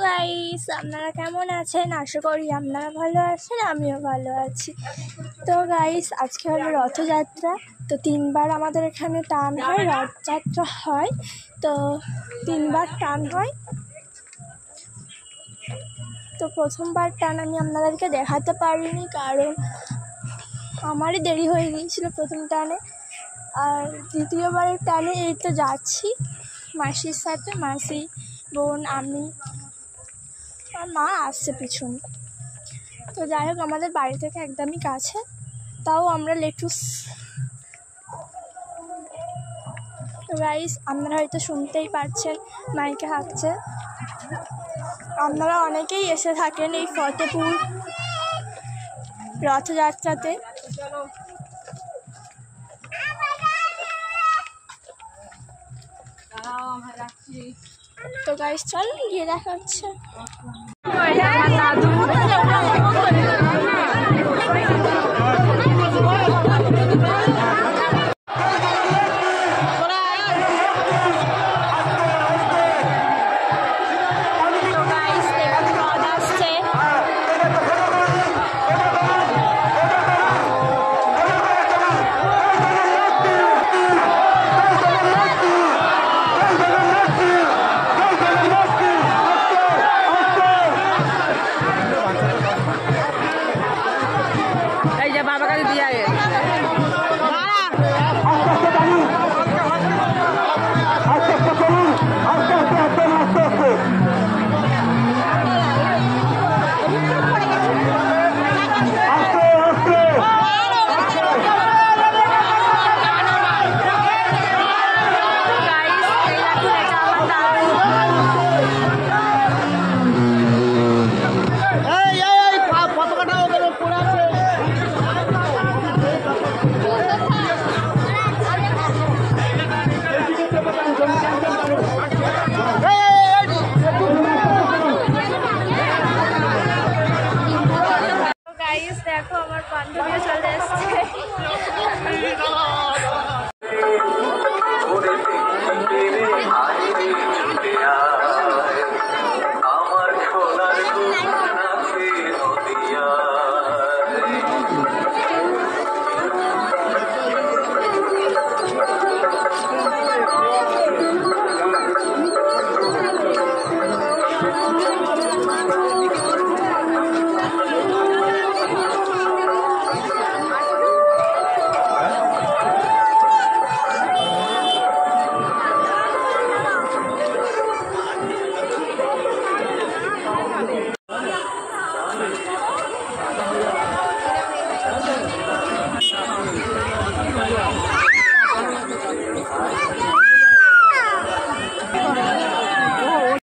Guys, আপনারা কেমন আছেন? আশা করি আপনারা ভালো আছেন, আমিও ভালো আছি। তো গাইস, আজকে হলো রথযাত্রা। তো 3 বার আমাদের এখানে টান হয়, রথযাত্রা হয়। তো 3 বার টান হয়। তো প্রথমবার টান আমি আপনাদেরকে দেখাতে পারিনি, কারণ আমারই দেরি হয়ে গিয়েছিল প্রথম টানে। আর দ্বিতীয়বারের টানে এই তো যাচ্ছি মাসির সাথে, মাসি, বোন, আমি আর মা আসছে পিছনে। তো যাই হোক, আমাদের বাড়ি থেকে একদমই কাছে, তাও আমরা লেটুস। গাইস, আপনারা হয়তো শুনতেই পাচ্ছেন মাইকে হাঁকছে। আপনারা অনেকেই এসে থাকেন এই ফতেপুর রথযাত্রাতে। তো গাইস, চল গিয়ে দেখা হচ্ছে।